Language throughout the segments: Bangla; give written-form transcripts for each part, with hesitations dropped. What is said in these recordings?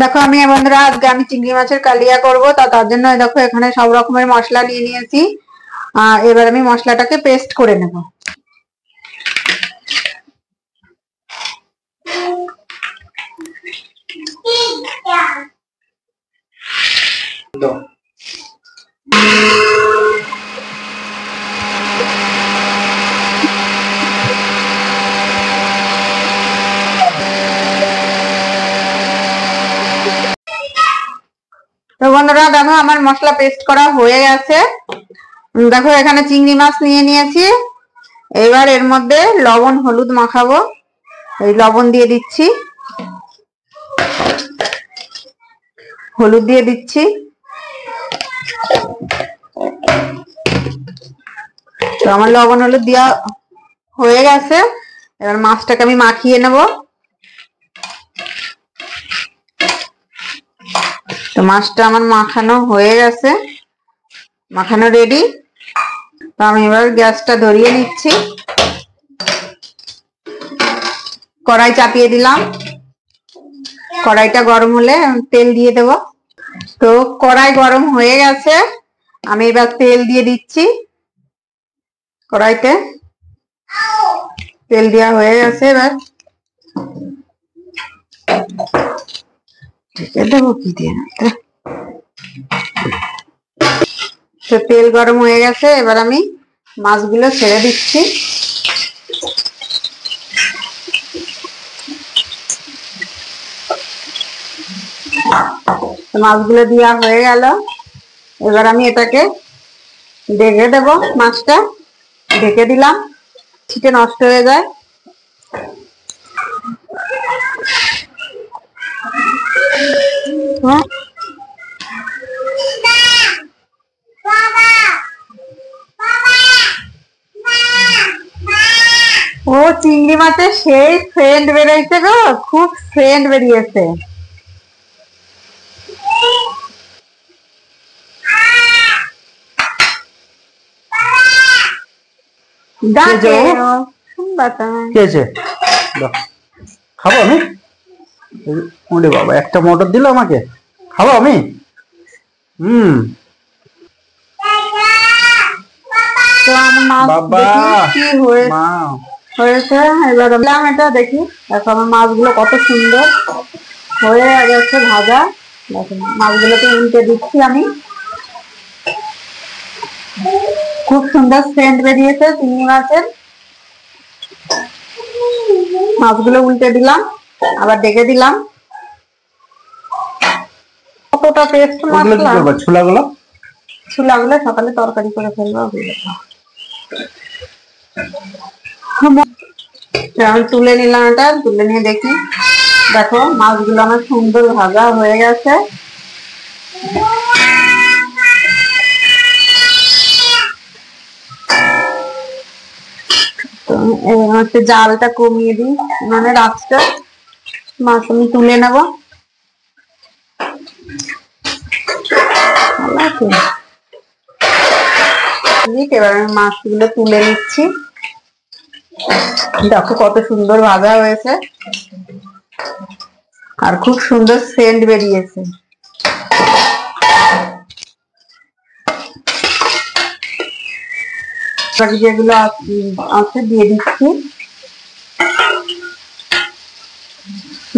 দেখো আমি বন্ধুরা আজকে আমি চিংড়ি মাছের কালিয়া করব, তার জন্য দেখো এখানে সব রকমের মশলা নিয়ে নিয়েছি। এবার আমি মশলাটাকে পেস্ট করে নেব। তো বন্ধুরা দেখো আমার মশলা পেস্ট করা হয়ে গেছে। দেখো এখানে চিংড়ি মাছ নিয়ে নিয়েছি। এবার এর মধ্যে লবণ হলুদ মাখাবো। এই লবণ দিয়ে দিচ্ছি, হলুদ দিয়ে দিচ্ছি। তো আমার লবণ হলুদ দেওয়া হয়ে গেছে। এবার মাছটাকে আমি মাখিয়ে নেব। তো মাছটা আমার মাখানো হয়ে গেছে, মাখানো রেডি। তো আমি এবার গ্যাসটা ধরিয়ে নিচ্ছি, কড়াই চাপিয়ে দিলাম। কড়াইটা গরম হলে তেল দিয়ে দেব। তো কড়াই গরম হয়ে গেছে, আমি এবার তেল দিয়ে দিচ্ছি। কড়াইতে তেল দেওয়া হয়ে গেছে, এবার ঢেকে দেবো কি দিয়ে। তো তেল গরম হয়ে গেছে, এবার আমি মাছগুলো ছেড়ে দিচ্ছি। মাছগুলো দেওয়া হয়ে গেল, এবার আমি এটাকে ঢেকে দেব। মাছটা ঢেকে দিলাম, ছিটে নষ্ট হয়ে যায়। ও চিংড়ি মাছের সেই সেন্ট বেরিয়েছে গো, খুব সেন্ট বেরিয়েছে। খাবো আমি? ওরে বাবা, একটা মটর দিল আমাকে, খাবো আমি? তো আমার মাছ কি হয়েছে এবার এটা দেখি। দেখো আমার মাছগুলো কত সুন্দর হয়ে গেছে ভাজা। দেখো মাছগুলোকে উল্টে দিচ্ছি আমি। খুব সুন্দর সেন্ট বেরিয়েছে চিংড়ি মাছের। মাছগুলো উল্টে দিলাম, আবার ডেকে দিলাম। কতটা পেস্ট মশলা। ছোলাগুলো সকালে তরকারি করে ফেলবো। আমি তুলে নিলাম, এটা তুলে নিয়ে দেখি। দেখো মাছগুলো আমার সুন্দর ভাজা হয়ে গেছে। হচ্ছে জালটা কমিয়ে দিই, মানে রাতটা মাছ আমি তুলে নেব। এবার আমি মাছগুলো তুলে নিচ্ছি। দেখো কত সুন্দর ভাজা হয়েছে, আর খুব সুন্দর সেন্ট বেরিয়েছে। যেগুলো আছে দিয়ে দিচ্ছি,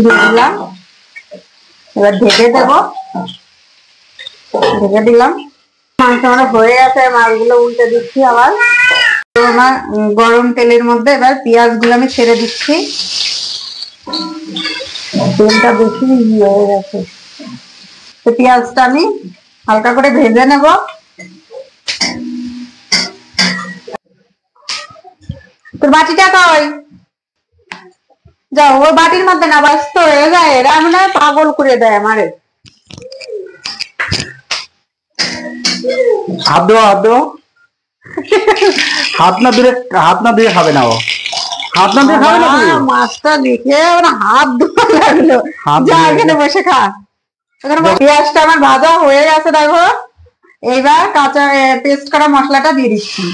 দিলাম। এবার ঢেকে দেব, ঢেকে দিলাম। মাংস আমার হয়ে গেছে, মাছগুলো উল্টে দিচ্ছি আবার। আমার গরম তেলের মধ্যে এবার পেঁয়াজ গুলো আমি ছেড়ে দিচ্ছি। তেলটা বেশি হয়ে গেছে, তো পেঁয়াজটা আমি হালকা করে ভেজে নেব। তোর বাটিটা কই? যাও ওই বাটির মধ্যে না, ব্যস্ত হয়ে যায় এরা, মনে হয় পাগল করে দেয় আমারে। হাত দেওয়া, হাত দেওয়া, হাত না দিয়ে খাবে না ও, হাত না দিয়ে খাবে না। মাছটা দেখে ওর হাত ধোয়া লাগলো। যা এখানে বসে খা। পেঁয়াজটা আমার ভাজা হয়ে গেছে দেখো। এইবার কাঁচা পেস্ট করা মশলাটা দিয়ে দিচ্ছি।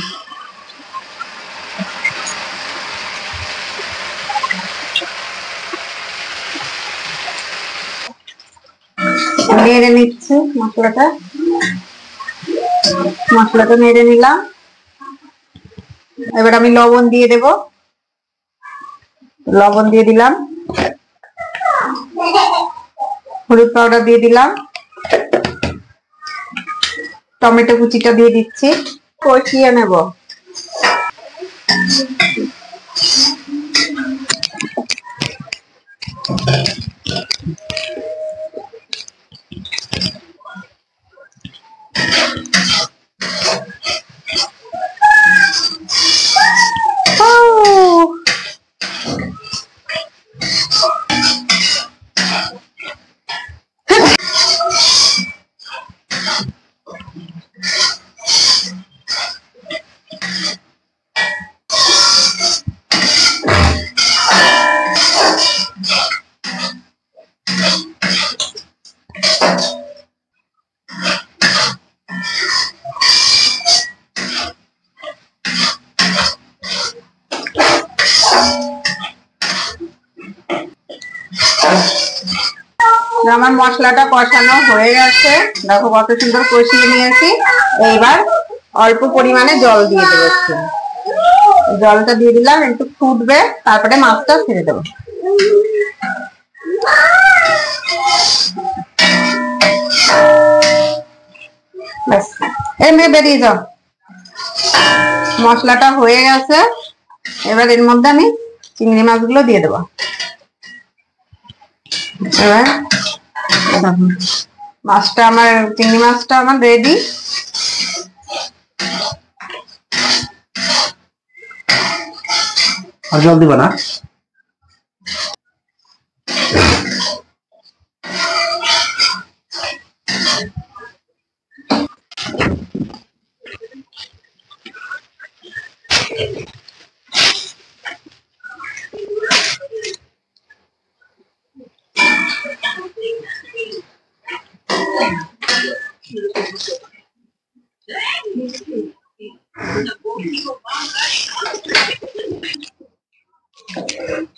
নেড়ে নিচ্ছি মশলাটা। মশলাটা নেড়ে নিলাম। এবার আমি লবণ দিয়ে দেব। লবণ দিয়ে দিলাম, হলুদ পাউডার দিয়ে দিলাম, টমেটো কুচিটা দিয়ে দিচ্ছি, কষিয়ে নেব। আমার মশলাটা কষানো হয়ে গেছে, দেখো কত সুন্দর কষিয়ে নিয়েছি। এইবার অল্প পরিমাণে জল দিয়ে দেবো। জলটা দিয়ে দিলাম, একটু ফুটবে, তারপরে মাছটা ছেড়ে দেবো। এর মেয়ে বেরিয়ে যাও। মশলাটা হয়ে গেছে, এবার এর মধ্যে আমি চিংড়ি মাছগুলো দিয়ে দেবো। এবার মাছটা আমার, চিংড়ি মাছটা আমার রেডি। আর জল দিবা না?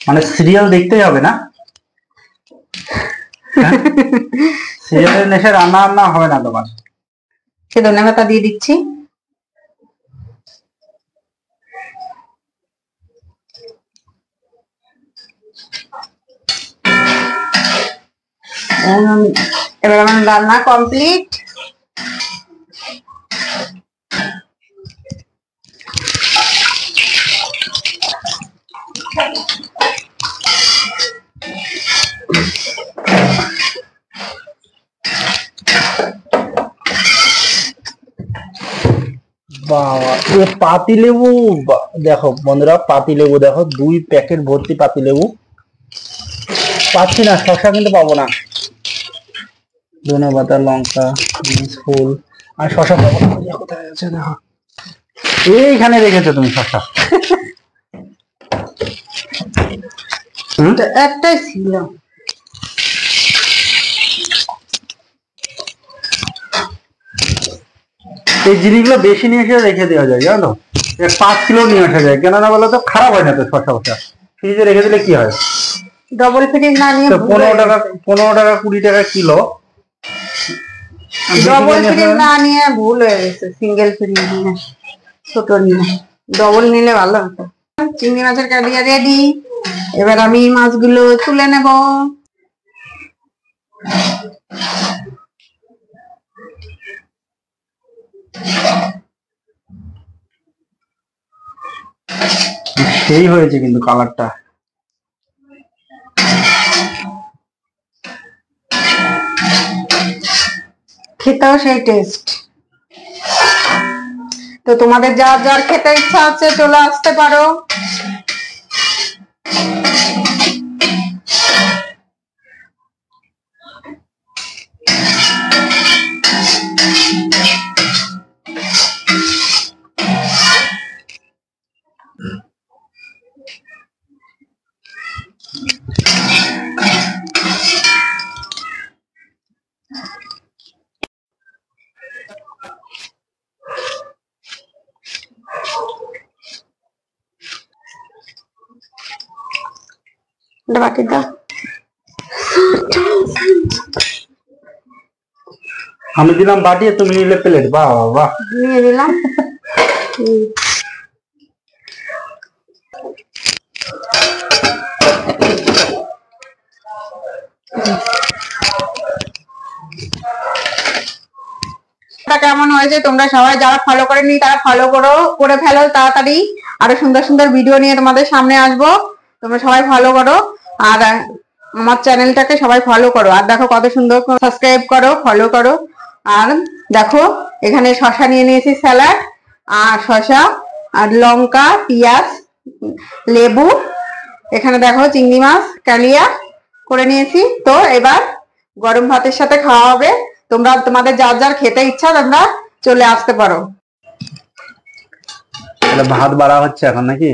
মানে সিরিয়াল দেখতেই হবে না? সিরিয়ালের নেশে রান্না রান্না হবে না তোমার? সে ধনে পাতা দিয়ে দিচ্ছি। এবার আমার রান্না কমপ্লিট। বাবা, এ পাতি লেবু দেখো বন্ধুরা, পাতি লেবু দেখো, 2 প্যাকেট ভর্তি পাতি লেবু। পাচ্ছি না, শসা কিন্তু পাবো না। ধনে পাতা, লঙ্কা, ফুল, আর শসা পাবো না। কোথায় আছে দেখো, এইখানে রেখেছো তুমি শসা। একটাই ছিল। এই জিনিসগুলো বেশি নিয়ে এসে রেখে দেওয়া যায়, জানো? 5 কিলো নিয়ে আসা যায়, কেননা বলো তো খারাপ হয় না তো শসা ফসা। ফ্রিজে রেখে দিলে কি হয়? ডবল ফ্রিজ না নিয়ে 15 টাকা 20 টাকা কিলো। ডবল ফ্রিজ না নিয়ে ভুল হয়ে গেছে, সিঙ্গেল ফ্রিজ নিয়ে, ছোট নিয়ে। ডবল নিলে ভালো হতো। চিংড়ি মাছের কালিয়া রেডি। এবার আমি মাছগুলো তুলে নেব। সেই হয়েছে কিন্তু কালারটা। খেতেও সেই টেস্ট। তো তোমাদের যার যার খেতে ইচ্ছা আছে চলে আসতে পারো। বাকিটা আমি দিলাম বাটি আর তুমি নিলে প্লেট। বাহ বাহ, নিয়ে নিলাম। কেমন হয়েছে তোমরা সবাই যারা ফলো করেনি তারা ফলো করে ফেলো তাড়াতাড়ি। আরো সুন্দর সুন্দর ভিডিও নিয়ে তোমাদের সামনে আসবো, তোমরা সবাই ফলো করো। আর আমার চ্যানেলটাকে সবাই ফলো করো। আর দেখো কত সুন্দর, সাবস্ক্রাইব করো, ফলো করো। আর দেখো এখানে শসা নিয়ে নিয়েছি স্যালাড, আর শসা আর লঙ্কা, পেঁয়াজ, লেবু, এখানে দেখো চিংড়ি মাছ কালিয়া করে নিয়েছি। তো এবার গরম ভাতের সাথে খাওয়া হবে। তোমরা তোমাদের যার যার খেতে ইচ্ছা তোমরা চলে আসতে পারো। ভাত বাড়া হচ্ছে এখন নাকি?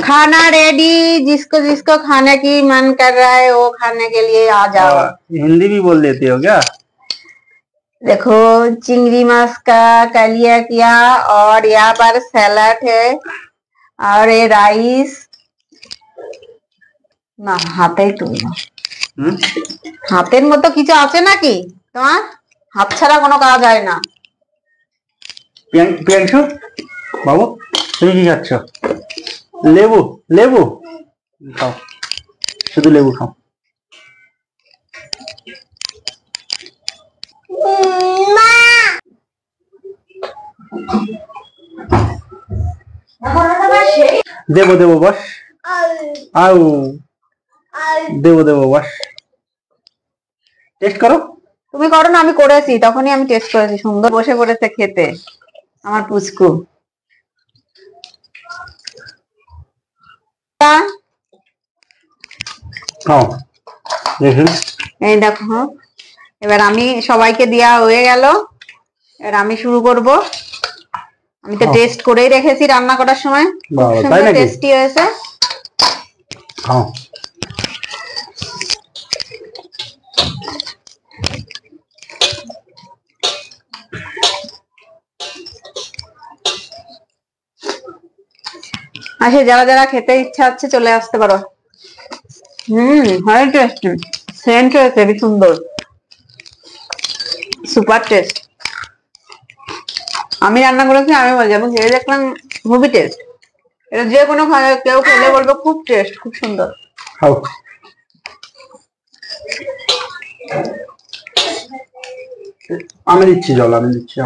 खाना रेडी, जिसको जिसको खाने की मन कर रहा है वो खाने के लिए आ जाओ। हिंदी भी बोल देती हो क्या? देखो चिंगड़ी माछ का कलिया किया, और यहाँ पर सैलड है, और ये राइस ना হাতেই তুলনা। হাতের মতো কিছু আছে নাকি তোমার? হাত ছাড়া কোনো কাজ হয় না। প্রিয়াংশু বাবু, তুমি কি খাচ্ছ? লেবু? লেবু খাও, শুধু লেবু খাও। দেবো দেবো বস, আউ দেবো দেবো বস। টেস্ট করো। তুমি করো না, আমি করেছি, তখনই আমি টেস্ট করেছি। সুন্দর বসে পড়েছে খেতে আমার পুচকু। এই দেখো এবার আমি সবাইকে দেয়া হয়ে গেল, এবার আমি শুরু করব। আমি তো টেস্ট করেই রেখেছি রান্না করার সময়, সুন্দর টেস্টি হয়েছে। আসে যারা যারা খেতে ইচ্ছা হচ্ছে চলে আসতে পারো। হয় টেস্টি, সেন্ট হয়েছে খুবই সুন্দর, সুপার টেস্ট। আমি রান্না করেছি, আমি বলছি, আমি খেয়ে দেখলাম খুবই টেস্ট। এটা যে কোনো কেউ খেলে বলবে খুব টেস্ট, খুব সুন্দর। আমি দিচ্ছি জল, আমি দিচ্ছি।